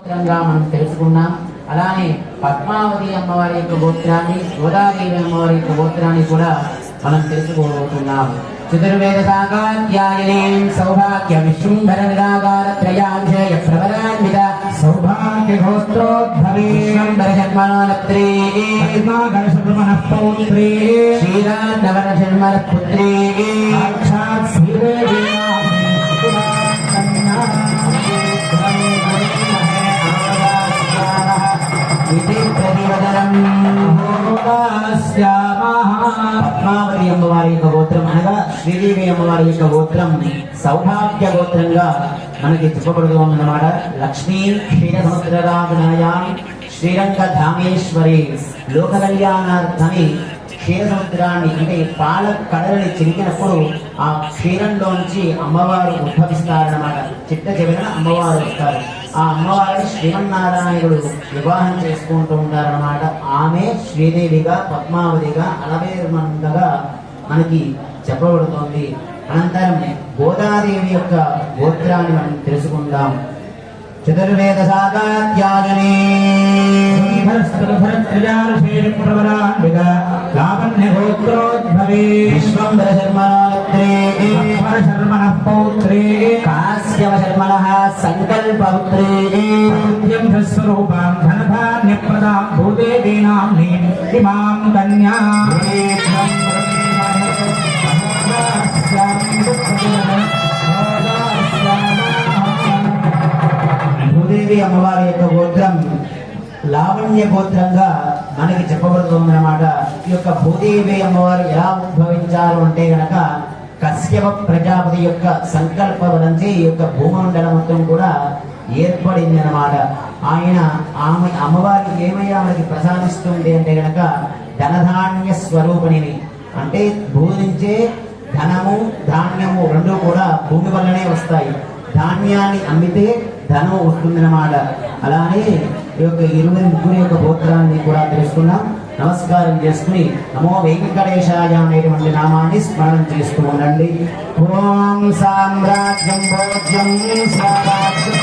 మనం తెలుసుకున్నాం. అలానే పద్మావతి అమ్మవారి యొక్క గోత్రాన్ని, గోదాదేవి అమ్మవారి యొక్క గోత్రాన్ని కూడా మనం తెలుసుకోబోతున్నాం. చతుర్వేద సాగాధ్యాయనీం సౌభాగ్య విశృంభర నిరాగార త్రయాంశయ ప్రబలాన్విత సౌభాగ్య గోత్రోద్భవే విశ్వంబర జన్మనోనత్రే పద్మాగణ శర్మణ పౌత్రే శ్రీరాన్నవర శర్మణ పుత్రే సాక్షాత్ శ్రీదేవి పద్మావతి అమ్మవారి యొక్క గోత్రం అనగా శ్రీదేవి అమ్మవారి యొక్క గోత్రం సౌభాగ్య గోత్రంగా మనకి చెప్పబడుతుందన్నమాట. లక్ష్మీ క్షీర సముద్రరాజనాయాం శ్రీరంగ ధామేశ్వరి లోక కళ్యాణార్థమి క్షీర సముద్రాన్ని అంటే పాల కడలని చిరికినప్పుడు ఆ క్షీరంలోంచి అమ్మవారు ఉద్భవిస్తారన్నమాట. చిట్ట చివరన అమ్మవారు వస్తారు. ఆ అమ్మవారిని శ్రీమన్నారాయణుడు వివాహం చేసుకుంటూ ఉంటారన్నమాట. ఆమె శ్రీదేవిగా పద్మావతిగా అలవేర్మందగా మనకి చెప్పబడుతోంది. అనంతరం గోదాదేవి యొక్క గోత్రాన్ని మనం తెలుసుకుందాం. చతుర్వేద సాగాధ్యాయనే విశ్వంబర శర్మణ పౌత్రే కాశ్యవ శర్మణ సంకల్పపుత్రే స్వరూపాం ధనధాన్యప్రదాం భూదేవీనాం ఇమాం కన్యా భూదేవి అమ్మవారి యొక్క గోత్రం లావణ్య గోత్రంగా మనకి చెప్పబడుతుందన్నమాట. ఈ యొక్క భూదేవి అమ్మవారు ఎలా ఉద్భవించారు అంటే గనక కశ్యప ప్రజాపతి యొక్క సంకల్పం నుంచి ఈ యొక్క భూమండలం మొత్తం కూడా ఏర్పడింది అన్నమాట. ఆమె అమ్మవారికి ఏమయ్యా మనకి ప్రసాదిస్తుంది అంటే గనక ధనధాన్య స్వరూపిణిని, అంటే భూమి నుంచే ధనము ధాన్యము రెండు కూడా భూమి వల్లనే వస్తాయి. ధాన్యాన్ని అమ్మితే ధనం వస్తుందన్నమాట. అలానే ఈ యొక్క 23 యొక్క గోత్రాన్ని కూడా తెలుసుకున్నాం. నమస్కారం చేసుకుని నమో వెంకటేశాయ అనేటువంటి నామాన్ని స్మరణ చేస్తూ ఉండండి. ఓం సామ్రాజ్యం భోజ్యం స్వరాజ్యం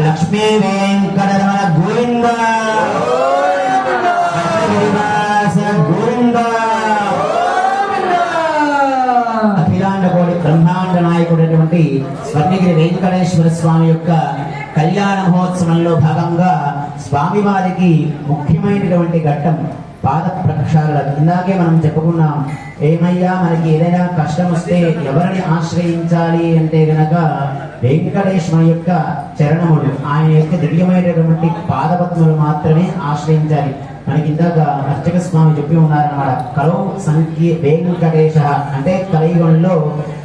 లక్ష్మీ వెంకటరమణ గోవింద గోవింద. అఖిలాండ కోటి బ్రహ్మాండ నాయకుడైనటువంటి స్వర్ణగిరి వెంకటేశ్వర స్వామి యొక్క కళ్యాణ మహోత్సవంలో భాగంగా స్వామివారికి ముఖ్యమైనటువంటి ఘట్టం పాద ప్రక్షాళన. ఇందాకే మనం చెప్పుకున్నాం, ఏమయ్యా మనకి ఏదైనా కష్టం వస్తే ఎవరిని ఆశ్రయించాలి అంటే గనక వెంకటేశ్వర యొక్క చరణములు, ఆయన యొక్క దివ్యమైనటువంటి పాదపద్మలు మాత్రమే ఆశ్రయించాలి. మనకి ఇందాక అర్చక స్వామి చెప్పి ఉన్నారన్నమాట. కలౌ సంఖ్య వెంకటేశ అంటే కలియుగంలో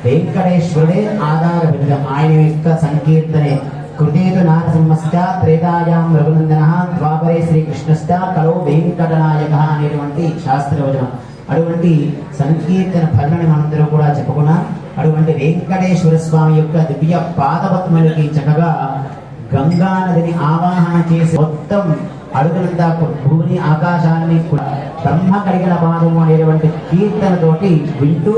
వెంకటేశ్వరుడే ఆధార బిందం. ఆయన యొక్క సంకీర్తనే కృతేతు నారసింహశ్చ త్రేతాయాం రఘునందన ద్వాపరే శ్రీకృష్ణశ్చ కలౌ వెంకటనాయక అనేటువంటి శాస్త్రవచనం. అటువంటి సంకీర్తన ఫలాన్ని మనందరూ కూడా చెప్పుకున్నాం. అటువంటి వెంకటేశ్వర స్వామి యొక్క దివ్య పాదపద్మలకి చక్కగా గంగా నదిని ఆవాహన చేసి మొత్తం అడుగులంతా భూమిని ఆకాశాన్ని బ్రహ్మ కడిగిన పాదము అనేటువంటి కీర్తనతోటి వింటూ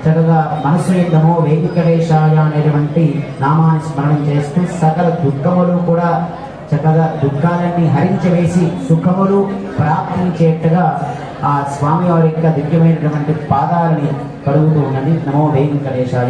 చక్కగా మనసు యుద్ధము వెంకటేశాయ అనేటువంటి నామాన్ని స్మరణం చేస్తూ సకల దుఃఖములు కూడా చక్కగా దుఃఖాలన్నీ హరించవేసి సుఖములు ప్రాప్తించేట్టుగా ఆ స్వామి వారి యొక్క దివ్యమైనటువంటి పాదాలని కడుగుతూ ఉన్నది. నమో వెంకటేశాయ.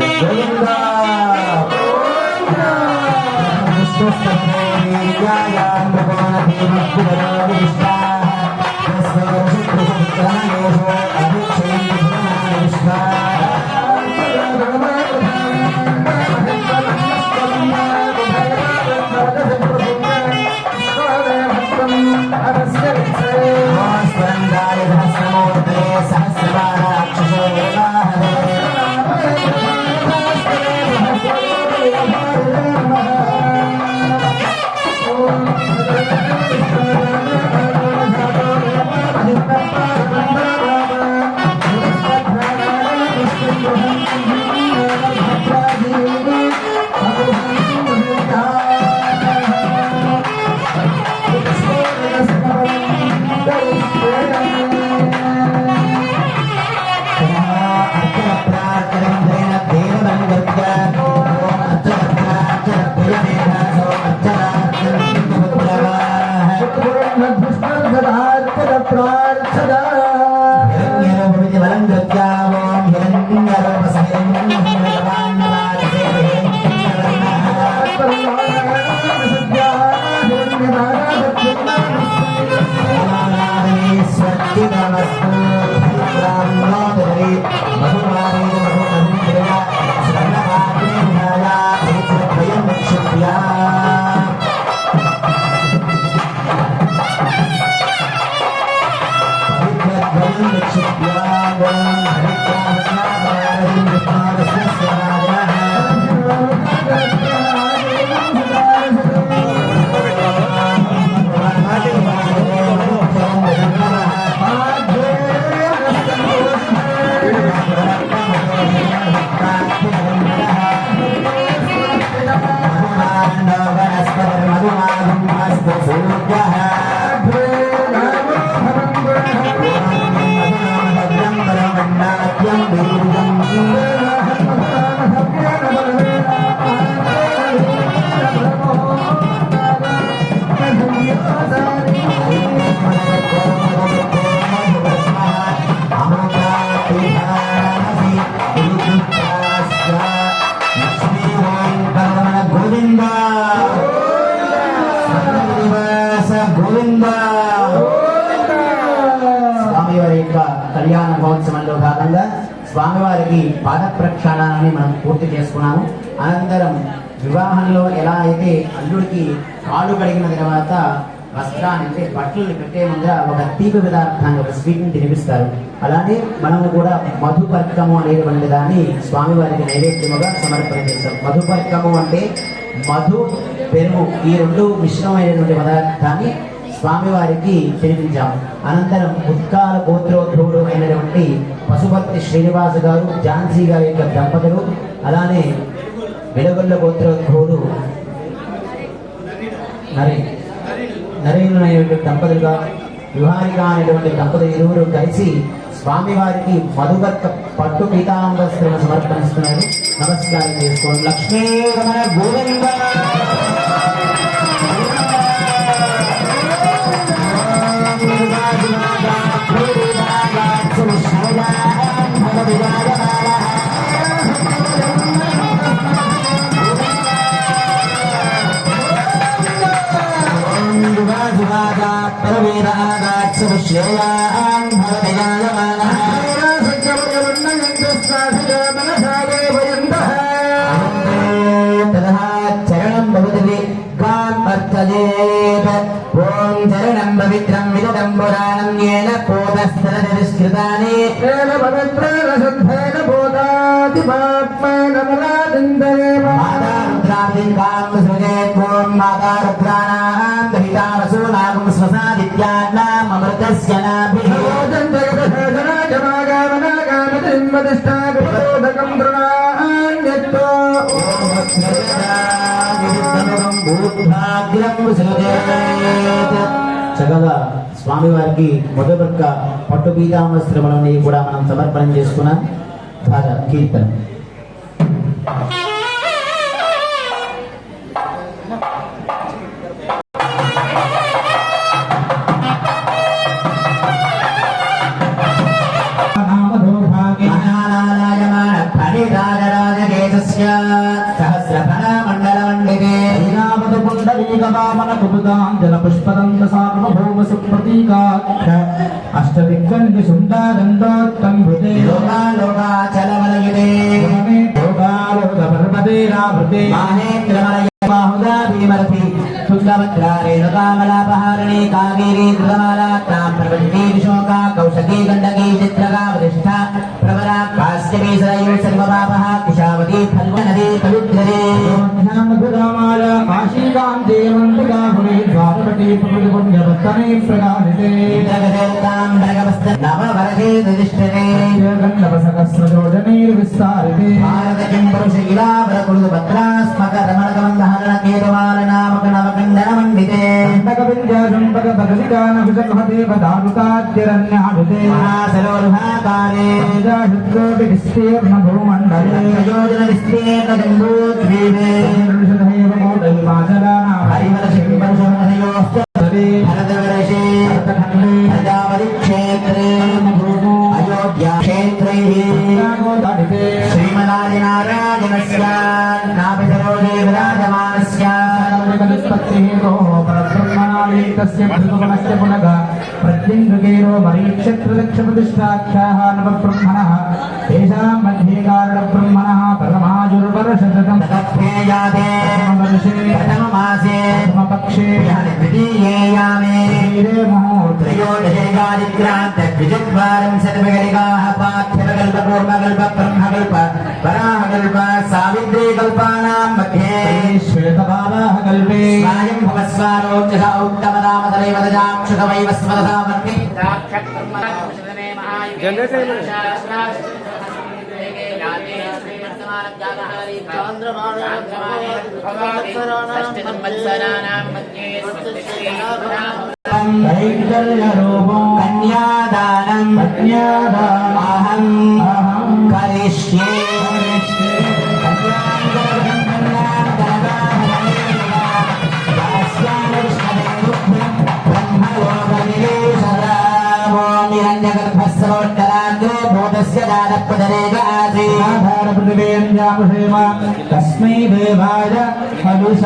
కళ్యాణ మహోత్సవంలో భాగంగా స్వామివారికి పాద ప్రక్షాళనని మనం పూర్తి చేసుకున్నాము. అనంతరం వివాహంలో ఎలా అయితే అల్లుడికి కాళ్ళు కడిగిన తర్వాత వస్త్రాన్ని అంటే బట్టలు పెట్టే ముందర ఒక తీపి పదార్థాన్ని ఒక స్వీట్ని తినిపిస్తారు. అలానే మనము కూడా మధుపర్కము అనేటువంటి దాన్ని స్వామివారికి నైవేద్యముగా సమర్పణ చేస్తాం. మధుపర్కము అంటే మధు పెరుగు ఈ రెండు మిశ్రమైనటువంటి పదార్థాన్ని స్వామివారికి తినిపించాము. అనంతరం ఉత్కాల గోత్రోద్భవుడు అయినటువంటి పశుపతి శ్రీనివాస గారు ఝాన్సీ గారి యొక్క దంపతులు, అలానే వెలుగొల్ల గోత్రోద్భవుడు నరేంద్ర అనేటువంటి దంపతులుగా వివాహిక అనేటువంటి దంపతులు ఇరువురు కలిసి స్వామివారికి మధువర్క పట్టు పీతాంబస్త్రము సమర్పణిస్తున్నారు. నమస్కారం చేసుకోండి. లక్ష్మీ రమణ గోవింద చరణం భవతి ఓం చరణం పవిత్రం విదం పురాణం ఏన పోతస్తరతిష్కృతాని ఏన పవిత్రేణ శుద్ధేన బోధాతి పాప్మనమలాదిందరేవ మాతా రుద్రాదింకాం సృజేత్ ఓం మాతా రుద్రాణాం దహితావసూనాగం స్వసాదిత్యాన్నాం అమృతస్య నాభిః ఓజం జగదశేషనాయ మాగామనాగామతింవదిష్టాగతోదకం తృణాన్యత్తో ఓం చక్కగా స్వామివారికి మొదటి పట్టు పీతాంబస్త్రములని కూడా మనం సమర్పణ చేసుకున్నాం. బాగా కీర్తన పుష్పదంత సార్వభౌమ సుప్రతీకాక్ష అష్టదిగ్గండి సుందరందోత్తంభృతే లోకాలోకాచలమలయుతే లోకాలోక పర్వతే రాభృతే మాహేంద్రమలయ బాహుదా భీమరథి శుద్ధభద్రా రేణుకామలాపహారిణి కావేరీ ధృతమాలాత్రాం ప్రపంచీ విశోకా కౌశకీ గండకీ చిత్రకా వరిష్ఠ ప్రవరా కాశ్యపీ సరయూ సర్వపాపః కుశావతీ ఫల్గుణనదీ పవిత్రదే మధురామాల కాశీకాంతే మంత్రికా భువి ద్వారపటి ప్రకృతి పుణ్యవత్తనే ప్రగామితే ఇంద్రగదేవతాం భరగవస్త నవవరదే దిష్టరే గండవ సహస్రజోజనైర్విస్తారితే భారత కింపురుష ఇలావరకులు భద్రాస్మక రమణగమంధహరణ కేతవాల నామక నవకండన మండితే అంతకవింధ్యాజంపక బదలికాన భుజగహదేవ దారుకాద్యరణ్యాడుతే మహాసరోరుహాకారే జాహృద్గోటి విస్తీర్ణ భూమండలే ప్రయోజన విస్తీర్ణ జంబూద్వీపే ఋషధైవ మోదై మాజలానా హరివర శింపరుషమధయోశ్చ భరతవర్షే ప్రజాపతి క్షేత్రే అయోధ్యా క్షేత్రైః దాడితే శ్రీమన్ नारायणस्य नाभिसरोजे विराजमानस्य निष्पत्तिहेतो परब्रह्मणालीतस्य भृगुवनस्य पुनः प्रत्यङ्गेरो मरीक्षत्रदक्षप्रतिष्ठाख्याः नवब्रह्मणः तेषां मध्ये कारणब्रह्मणः परमाजुर्वर्षशतं तदभ्येयाते वर्षे प्रथममासे पक्षे द्वितीयेयामे वीरे मुहूर्ते त्रयोदशेकादिक्रान्तद्विचत्वारं शतविकलिकाः पार्थ्यवकल्पपूर्वकल्प ब्रह्मकल्प वराहकल्प सावित्रीकल्पानां मध्ये श्वेतबालाः कल्पे स्वायं भवस्वारोचः उत्तमदामतदैवदजाक्षुतवैव स्मरदामर्ति कैङ्कर्यरूपं कन्यादानं अहं करिष्ये तस्मै देवाय हनुषा